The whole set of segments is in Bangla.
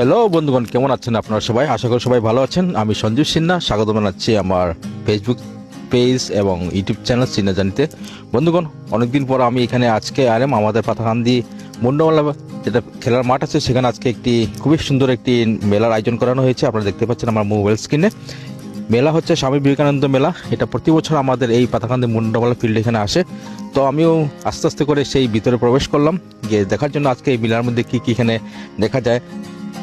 হ্যালো বন্ধুগণ, কেমন আছেন আপনারা সবাই? আশা করি সবাই ভালো আছেন। আমি সঞ্জীব সিনহা, স্বাগত জানাচ্ছি আমার ফেসবুক পেজ এবং ইউটিউব চ্যানেল সিনহা জানিতে। বন্ধুগণ, অনেকদিন পর আমি এখানে আজকে আলাম আমাদের পাথাকান্দি মুন্ডমালা যেটা খেলার মাঠ আছে, সেখানে আজকে একটি খুবই সুন্দর একটি মেলার আয়োজন করানো হয়েছে। আপনারা দেখতে পাচ্ছেন আমার মোবাইল স্ক্রিনে। মেলা হচ্ছে স্বামী বিবেকানন্দ মেলা। এটা প্রতি বছর আমাদের এই পাথাকান্দি মুন্ডমালা ফিল্ড এখানে আসে। তো আমিও আস্তে আস্তে করে সেই ভিতরে প্রবেশ করলাম, গিয়ে দেখার জন্য আজকে এই মেলার মধ্যে কী কী এখানে দেখা যায়।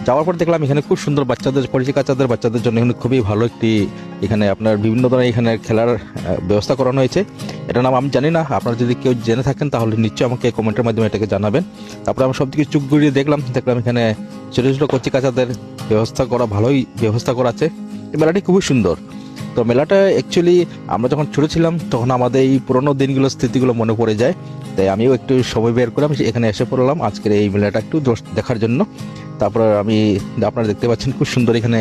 যাওয়ার পর দেখলাম এখানে খুব সুন্দর বাচ্চাদের, পরিচিকাচাদের বাচ্চাদের জন্য এখানে খুবই ভালো একটি এখানে আপনার বিভিন্ন ধরনের এখানে খেলার ব্যবস্থা করানো হয়েছে। এটার নাম আমি জানি না, আপনারা যদি কেউ জেনে থাকেন তাহলে নিশ্চয়ই আমাকে কমেন্টের মাধ্যমে এটাকে জানাবেন। তারপরে আমি সব দিকে চুপ ঘুরিয়ে দেখলাম এখানে ছোটো ছোটো কচিকাচাদের ভালোই ব্যবস্থা করা আছে। এই মেলাটি খুবই সুন্দর। তো মেলাটা অ্যাকচুয়ালি আমরা যখন ছোটো ছিলাম তখন আমাদের এই পুরোনো দিনগুলোর স্মৃতিগুলো মনে পড়ে যায়। তাই আমিও একটু সময় বের করলাম, এখানে এসে পড়লাম আজকের এই মেলাটা একটু দেখার জন্য। তারপরে আপনারা দেখতে পাচ্ছেন খুব সুন্দর এখানে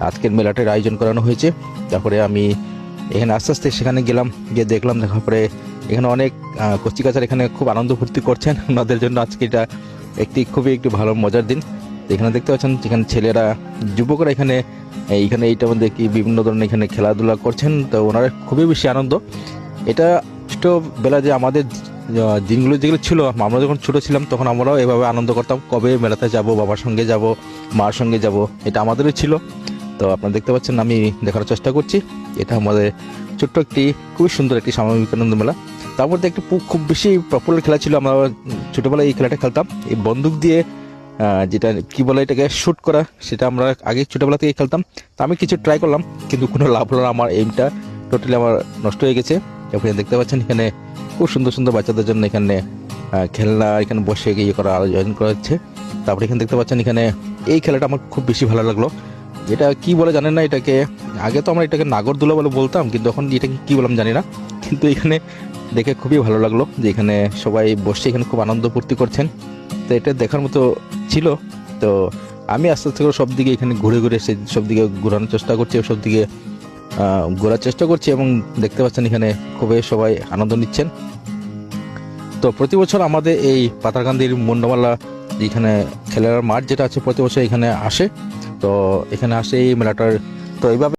আজকের মেলাটার আয়োজন করানো হয়েছে। তারপরে আমি এখানে আস্তে আস্তে সেখানে গেলাম, গিয়ে দেখলাম, দেখার পরে এখানে অনেক কচিকাচার এখানে খুব আনন্দ ফুর্তি করছেন। ওনাদের জন্য আজকে এটা খুবই একটি ভালো মজার দিন। এখানে দেখতে পাচ্ছেন এখানে ছেলেরা, যুবকরা এখানে এইটার মধ্যে বিভিন্ন ধরনের এখানে খেলাধুলা করছেন। তো ওনারা খুবই বেশি আনন্দ। এটা ছোটোবেলা যে আমাদের দিনগুলো যেগুলো ছিল, আমরা যখন ছোটো ছিলাম তখন আমরাও এভাবে আনন্দ করতাম, কবে মেলাতে যাব, বাবার সঙ্গে যাব, মার সঙ্গে যাব, এটা আমাদেরও ছিল। তো আপনারা দেখতে পাচ্ছেন আমি দেখার চেষ্টা করছি। এটা আমাদের ছোট্ট একটি খুবই সুন্দর একটি স্বামী বিবেকানন্দ মেলা। তার মধ্যে একটি খুব বেশি পপুলার খেলা ছিল, আমরা ছোটোবেলায় এই খেলাটা খেলতাম। এই বন্দুক দিয়ে যেটা কি বলে এটাকে শ্যুট করা, সেটা আমরা আগে ছোটোবেলা থেকেই খেলতাম। তো আমি কিছু ট্রাই করলাম কিন্তু কোনো লাভ হলো না, আমার এইমটা টোটালি আমার নষ্ট হয়ে গেছে। এখানে দেখতে পাচ্ছেন এখানে খুব সুন্দর সুন্দর বাচ্চাদের জন্য এখানে খেলনা এখানে বসে ইয়ে করা আয়োজন করা হচ্ছে। তারপরে এখানে দেখতে পাচ্ছেন এখানে এই খেলাটা আমার খুব বেশি ভালো লাগলো। এটা কি বলে জানেন না, এটাকে আগে তো আমরা এটাকে নাগরদোলা বলে বলতাম, কিন্তু এখন এটাকে কি বললাম জানি না। কিন্তু এখানে দেখে খুবই ভালো লাগলো যে এখানে সবাই বসে এখানে খুব আনন্দ ফুর্তি করছেন। তো এটা দেখার মতো ছিল। তো আমি আস্তে আস্তে করে সব দিকে এখানে ঘুরে ঘুরে সব দিকে ঘোরানোর চেষ্টা করছি, সব দিকে ঘোরার চেষ্টা করছি এবং দেখতে পাচ্ছেন এখানে খুবই সবাই আনন্দ নিচ্ছেন। তো প্রতি বছর আমাদের এই পাথারকান্দির মুন্ডমালা এখানে খেলার মাঠ যেটা আছে প্রতি বছর এখানে আসে। তো এখানে আসে এই মেলাটার। তো এইভাবে